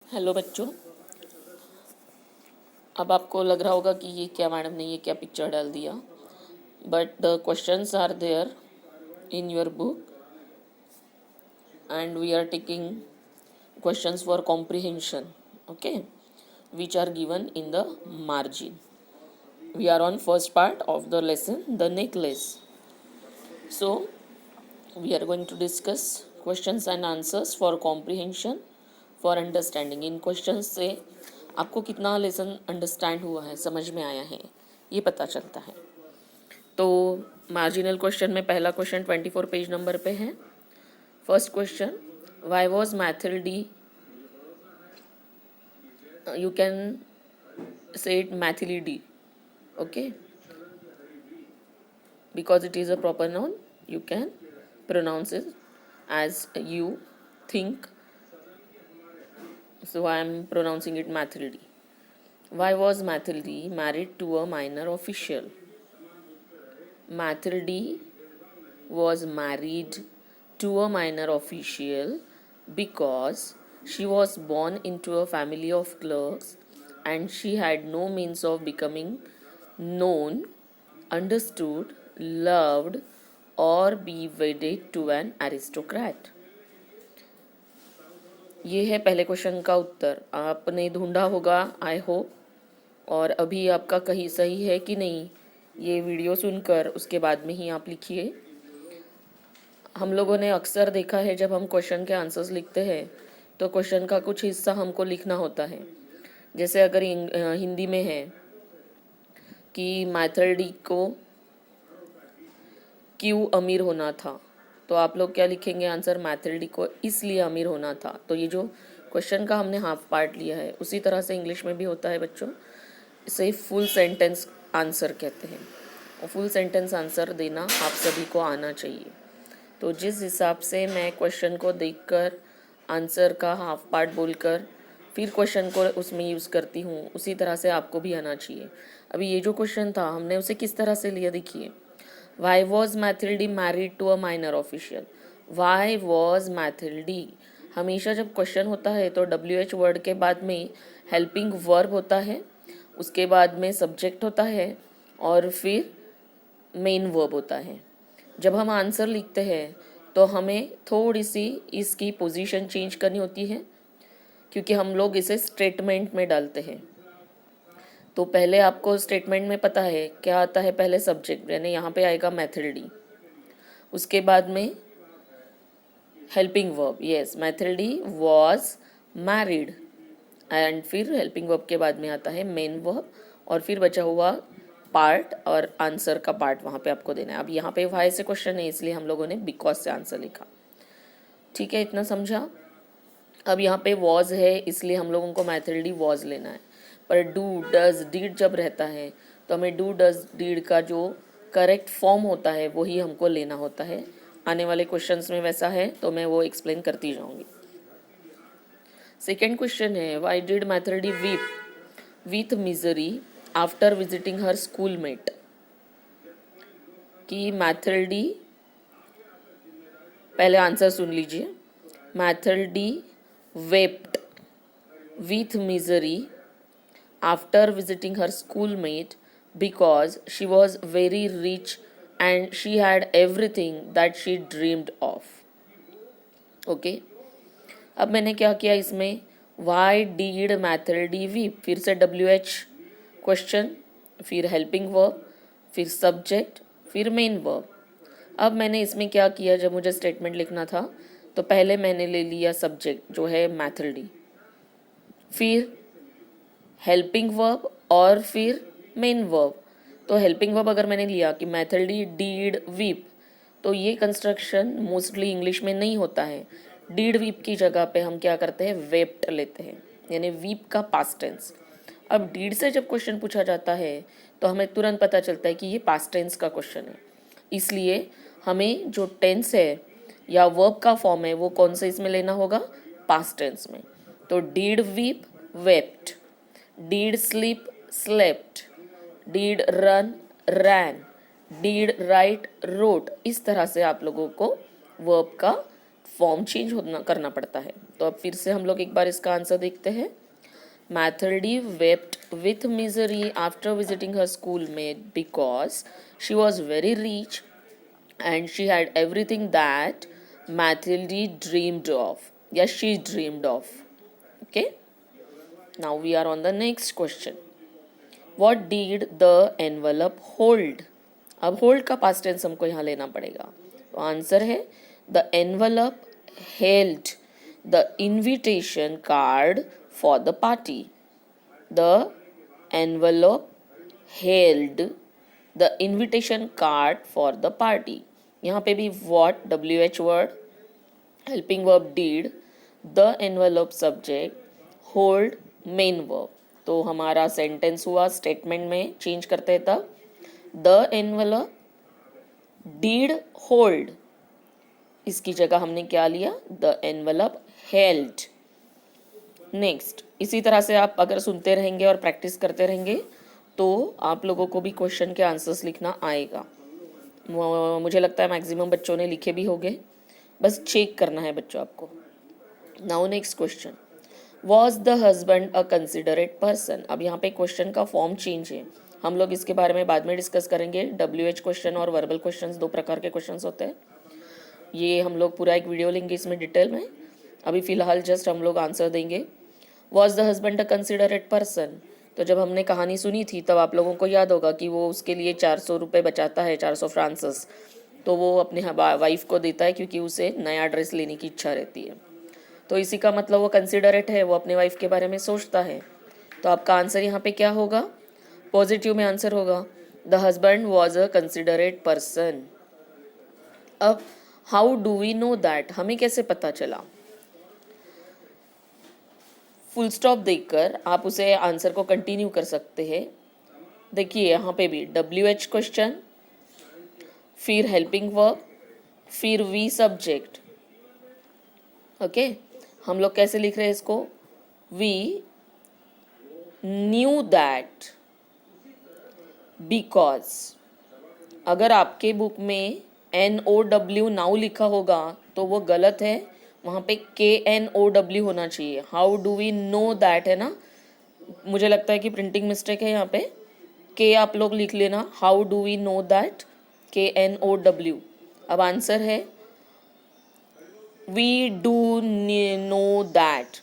Hello बच्चों। अब आपको लग रहा होगा कि ये क्या मैडम ने ये क्या पिक्चर डाल दिया, but the questions are there in your book and we are taking questions for comprehension, okay, which are given in the margin. We are on first part of the lesson, the necklace. So we are going to discuss questions and answers for comprehension, for understanding. In questions से आपको कितना lesson understand हुआ है, समझ में आया है, ये पता चलता है। तो मार्जिनल क्वेश्चन में पहला क्वेश्चन 24 पेज नंबर पे है। First question, why was Mathilde, you can say it Mathilidi, okay, because it is a proper noun. You can pronounce it as you think, so I am pronouncing it Mathildi. Why was Mathildi married to a minor official? Mathildi was married to a minor official because she was born into a family of clerks and she had no means of becoming known, understood, loved, or be wedded to an aristocrat. ये है पहले question का उत्तर। आपने ढूंढा होगा, I hope, और अभी आपका कहीं सही है कि नहीं ये वीडियो सुनकर उसके बाद में ही आप लिखिए। हम लोगों ने अक्सर देखा है जब हम क्वेश्चन के आंसर्स लिखते हैं तो क्वेश्चन का कुछ हिस्सा हमको लिखना होता है। जैसे अगर हिंदी में है कि मैथल्डी को क्यों अमीर होना था, तो आप लोग क्या लिखेंगे आंसर? मैथल्डी को इसलिए अमीर होना था। तो ये जो क्वेश्चन का हमने हाफ पार्ट लिया है उसी तरह से इंग्लिश में भी होता है बच्चों। इसे फुल सेंटेंस आंसर कहते हैं और फुल सेंटेंस आंसर देना आप सभी को आना चाहिए। तो जिस हिसाब से मैं क्वेश्चन को देखकर आंसर का हाफ पार्ट बोलकर फिर क्वेश्चन को उसमें यूज़ करती हूँ, उसी तरह से आपको भी आना चाहिए। अभी ये जो क्वेश्चन था हमने उसे किस तरह से लिया, देखिए। Why was Mathilde married to a minor official? Why was Mathilde, हमेशा जब क्वेश्चन होता है तो WH वर्ड के बाद में हेल्पिंग वर्ब होता है, उसके बाद में सब्जेक्ट होता है और फिर मेन वर्ब होता है। जब हम आंसर लिखते हैं तो हमें थोड़ी सी इसकी पोजीशन चेंज करनी होती है क्योंकि हम लोग इसे स्टेटमेंट में डालते हैं। तो पहले आपको स्टेटमेंट में पता है क्या आता है, पहले सब्जेक्ट यानी यहाँ पे आएगा मैथिल्डी, उसके बाद में helping verb, yes Mathilde was married, and फिर हेल्पिंग वर्ब के बाद में आता है मेन वर्ब और फिर बचा हुआ पार्ट और आंसर का पार्ट वहाँ पे आपको देना है। अब यहाँ पे वाई से क्वेश्चन है इसलिए हम लोगों ने बिकॉज से आंसर लिखा, ठीक है, इतना समझा। अब यहाँ पे वॉज है इसलिए हम लोगों को मैथिल्डी वॉज लेना है, पर डू डज डीड जब रहता है तो हमें डू डज डीड का जो करेक्ट फॉर्म होता है वही हमको लेना होता है। आने वाले क्वेश्चंस में वैसा है तो मैं वो एक्सप्लेन करती जाऊँगी। सेकेंड क्वेश्चन है, why did Mathilde weep with misery after visiting her schoolmate? कि मैथिल्डी, पहले आंसर सुन लीजिए। Mathilde wept with misery after visiting her schoolmate because she was very rich and she had everything that she dreamed of. Okay, अब मैंने क्या किया इसमें, Y deed मैथिल्डी weep, फिर से WH क्वेश्चन, फिर हेल्पिंग वर्ब, फिर सब्जेक्ट, फिर मेन वर्ब। अब मैंने इसमें क्या किया, जब मुझे स्टेटमेंट लिखना था तो पहले मैंने ले लिया सब्जेक्ट जो है मैथिल्डी, फिर हेल्पिंग वर्ब और फिर मेन वर्ब। तो हेल्पिंग वर्ब अगर मैंने लिया कि मैथिल्डी डीड वीप, तो ये कंस्ट्रक्शन मोस्टली इंग्लिश में नहीं होता है। डीड वीप की जगह पे हम क्या करते हैं, वेप्ट लेते हैं, यानी वीप का पास्ट टेंस। अब डीड से जब क्वेश्चन पूछा जाता है तो हमें तुरंत पता चलता है कि ये पास्ट टेंस का क्वेश्चन है, इसलिए हमें जो टेंस है या वर्ब का फॉर्म है वो कौन से इसमें लेना होगा, पास्ट टेंस में। तो did weep wept, did sleep slept, did run ran, did write wrote. इस तरह से आप लोगों को वर्ब का फॉर्म चेंज होना करना पड़ता है। तो अब फिर से हम लोग एक बार इसका आंसर देखते हैं। मैथिल्डी wept with misery after visiting her schoolmate because she was very rich and she had everything that Mathilde dreamed of. Yes, she dreamed of. Okay. Now we are on the next question. What did the envelope hold? अब hold का past tense हमको यहाँ लेना पड़ेगा। तो answer है the envelope held the invitation card for the party. The envelope held the invitation card for the party. यहाँ पे भी what WH word, helping verb did, the envelope subject, hold main verb. तो हमारा sentence हुआ statement में change करते हैं तब द एनवेलप डीड होल्ड, इसकी जगह हमने क्या लिया द एनवेलप हेल्ड। नेक्स्ट, इसी तरह से आप अगर सुनते रहेंगे और प्रैक्टिस करते रहेंगे तो आप लोगों को भी क्वेश्चन के आंसर्स लिखना आएगा। मुझे लगता है मैक्सिमम बच्चों ने लिखे भी होंगे, बस चेक करना है बच्चों आपको। Now next question, was the husband a considerate person. अब यहाँ पे क्वेश्चन का फॉर्म चेंज है, हम लोग इसके बारे में बाद में डिस्कस करेंगे। WH क्वेश्चन और वर्बल क्वेश्चंस दो प्रकार के क्वेश्चंस होते हैं, ये हम लोग पूरा एक वीडियो लेंगे इसमें डिटेल में। अभी फ़िलहाल जस्ट हम लोग आंसर देंगे। Was the husband a considerate person, तो जब हमने कहानी सुनी थी तब आप लोगों को याद होगा कि वो उसके लिए 400 रुपये बचाता है, 400 फ्रांसिस, तो वो अपने वाइफ को देता है क्योंकि उसे नया ड्रेस लेने की इच्छा रहती है। तो इसी का मतलब वो कंसिडरेट है, वो अपने वाइफ के बारे में सोचता है। तो आपका आंसर यहाँ पे क्या होगा, पॉजिटिव में आंसर होगा the husband was a considerate person. अब how do we know that, हमें कैसे पता चला। फुल स्टॉप देखकर आप उसे आंसर को कंटिन्यू कर सकते हैं। देखिए यहाँ पे भी WH क्वेश्चन, फिर हेल्पिंग वर्ब, फिर वी सब्जेक्ट। ओके, हम लोग कैसे लिख रहे हैं इसको, वी न्यू दैट बिकॉज। अगर आपके बुक में NOW नाउ लिखा होगा तो वो गलत है, वहाँ पे KNOW होना चाहिए। How do we know that है ना, मुझे लगता है कि प्रिंटिंग मिस्टेक है यहाँ पे, के आप लोग लिख लेना, how do we know that, KNOW। अब आंसर है वी डू नो दैट।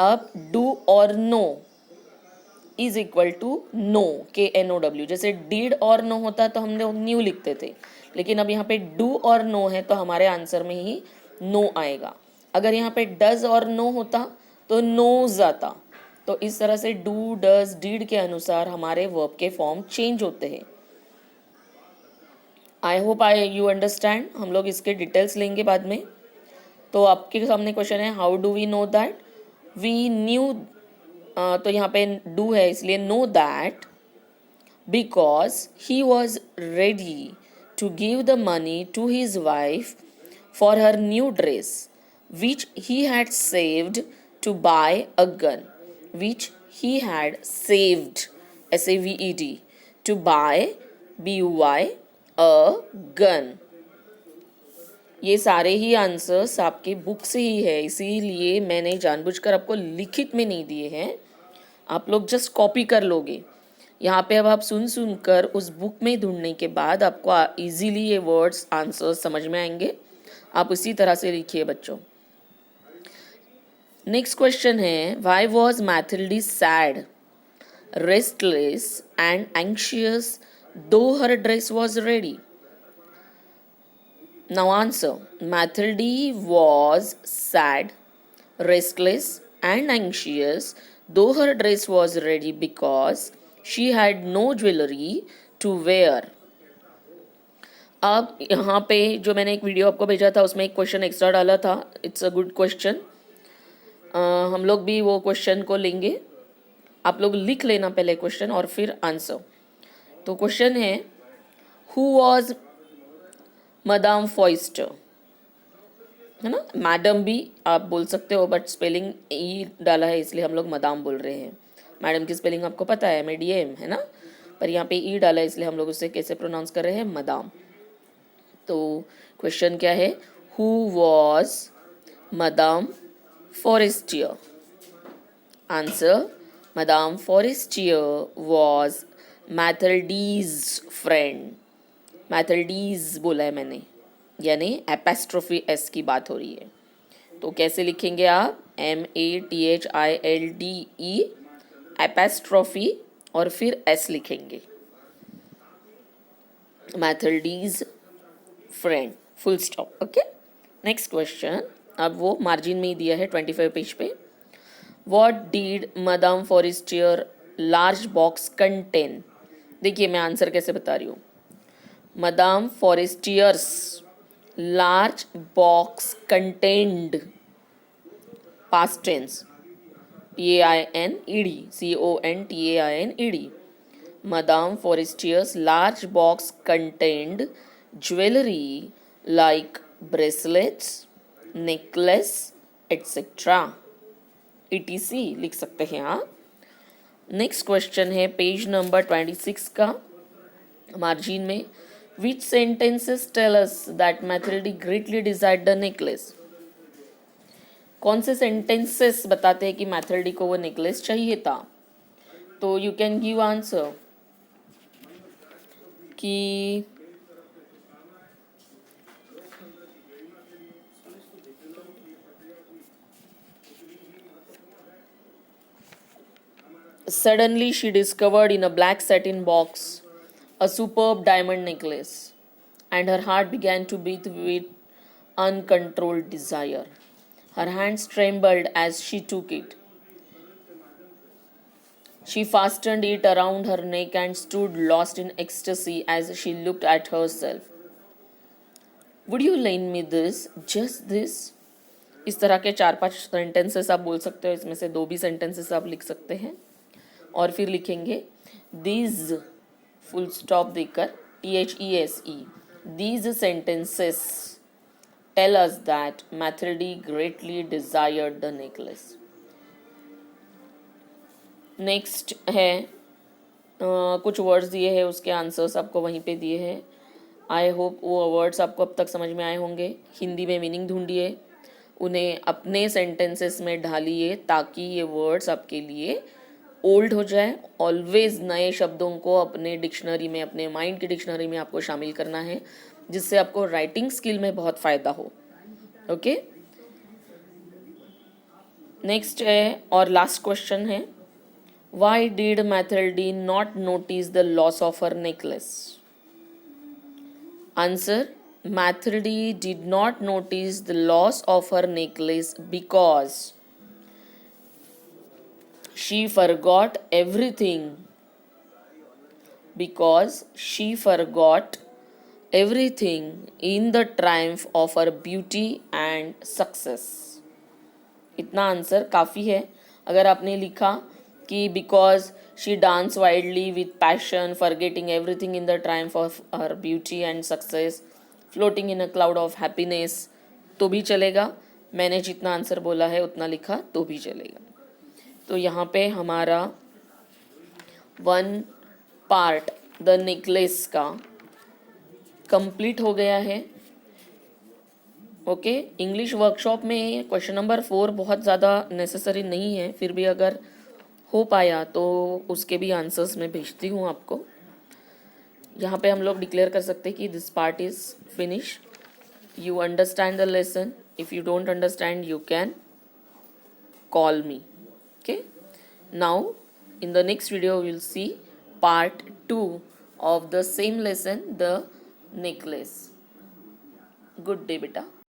अब डू और know is equal to know, KNOW। जैसे डीड और नो होता तो हमने न्यू लिखते थे, लेकिन अब यहाँ पे डू और नो है तो हमारे आंसर में ही नो आएगा। अगर यहाँ पे डज और नो होता तो नोज आता। तो इस तरह से डू डज डीड के अनुसार हमारे वर्ब के फॉर्म चेंज होते हैं। I hope you understand. हम लोग इसके डिटेल्स लेंगे बाद में। तो आपके सामने क्वेश्चन है how do we know that, we knew, तो यहाँ पे डू है इसलिए know that because he was ready to give the money to his wife for her new dress, which he had saved to buy a gun. Which he had saved, SAVED, to buy, BUY, a gun. ये सारे ही answers आपके book से ही है, इसीलिए मैंने जानबूझकर आपको लिखित में नहीं दिए हैं, आप लोग जस्ट कॉपी कर लोगे। यहाँ पे अब आप सुन कर उस बुक में ढूंढने के बाद आपको इजीली ये वर्ड्स आंसर्स समझ में आएंगे। आप उसी तरह से लिखिए बच्चों। नेक्स्ट क्वेश्चन है, why was Mathilde sad, restless and anxious though her dress was ready. Now answer, Mathilde was sad, restless and anxious though her dress was ready because she had no jewelry to wear. अब यहाँ पे जो मैंने एक video आपको भेजा था उसमें एक क्वेश्चन एक्स्ट्रा डाला था, इट्स अ गुड क्वेश्चन। हम लोग भी वो क्वेश्चन को लेंगे, आप लोग लिख लेना पहले क्वेश्चन और फिर आंसर। तो क्वेश्चन है, हु वॉज मदाम फॉइस्टर, है ना, मैडम भी आप बोल सकते हो बट स्पेलिंग ई डाला है इसलिए हम लोग मदाम बोल रहे हैं। मैडम की स्पेलिंग आपको पता है, MADAM है ना, पर यहाँ पे ई डाला है इसलिए हम लोग उसे कैसे प्रोनाउंस कर रहे हैं, मदाम। तो क्वेश्चन क्या है, Who was Madame Forestier? Answer: Madame Forestier was Mathilde's friend. मैथल्डीज बोला है मैंने, यानी एपेस्ट्रोफी एस की बात हो रही है. तो कैसे लिखेंगे आप? MATHILDE एपेस्ट्रोफी और फिर एस लिखेंगे. Mathilde's friend, full stop. Okay, next question. अब वो मार्जिन में ही दिया है 25 पेज पे. What did Madame Forestier large box contain? देखिए मैं आंसर कैसे बता रही हूँ. Madame Forestier's large box contained, past tense, PAINED, Madame Forestier's large box contained jewelry like bracelets, necklace, etc. etc लिख सकते हैं आप. नेक्स्ट क्वेश्चन है पेज नंबर 26 का, मार्जिन में. Which sentences tell us that Mathilde greatly desired the necklace? कौन से sentences बताते हैं कि मैथिल्डी को वो नेकलेस चाहिए था? तो यू कैन गिव आंसर कि suddenly she discovered in a black satin box a superb diamond necklace and her heart began to beat with uncontrolled desire. Her hands trembled as she took it. She fastened it around her neck and stood lost in ecstasy as she looked at herself. Would you lend me this? Just this? इस तरह के 4-5 sentences आप बोल सकते हो. इसमें से 2 भी सेंटेंसेस आप लिख सकते हैं और फिर लिखेंगे these, फुल स्टॉप देकर, THESE. These sentences tell us that Mathilde greatly desired the necklace. Next है कुछ वर्ड्स दिए हैं, उसके आंसर्स आपको वहीं पे दिए हैं. आई होप वो वर्ड्स आपको अब तक समझ में आए होंगे. हिंदी में मीनिंग ढूंढिए, उन्हें अपने सेंटेंसेस में ढालिए ताकि ये वर्ड्स आपके लिए ओल्ड हो जाए. ऑलवेज नए शब्दों को अपने डिक्शनरी में, अपने माइंड की डिक्शनरी में आपको शामिल करना है, जिससे आपको राइटिंग स्किल में बहुत फ़ायदा हो. ओके, नेक्स्ट है और लास्ट क्वेश्चन है. Why did Mathilde not notice the loss of her necklace? Answer: Mathilde did not notice the loss of her necklace because she forgot everything. Because she forgot everything in the triumph of her beauty and success. इतना answer काफ़ी है. अगर आपने लिखा कि because she dance wildly with passion, forgetting everything in the Triumph of her beauty and success, floating in a cloud of happiness, तो भी चलेगा. मैंने जितना आंसर बोला है उतना लिखा तो भी चलेगा. तो यहाँ पे हमारा 1 पार्ट द नेकलेस का कंप्लीट हो गया है. ओके, इंग्लिश वर्कशॉप में क्वेश्चन नंबर 4 बहुत ज़्यादा नेसेसरी नहीं है, फिर भी अगर हो पाया तो उसके भी आंसर्स मैं भेजती हूँ आपको. यहाँ पे हम लोग डिक्लेयर कर सकते हैं कि this part is finish. You understand the lesson. If you don't understand you can call me. Okay, now in the next video will see part 2 of the same lesson, the necklace. Good day बेटा.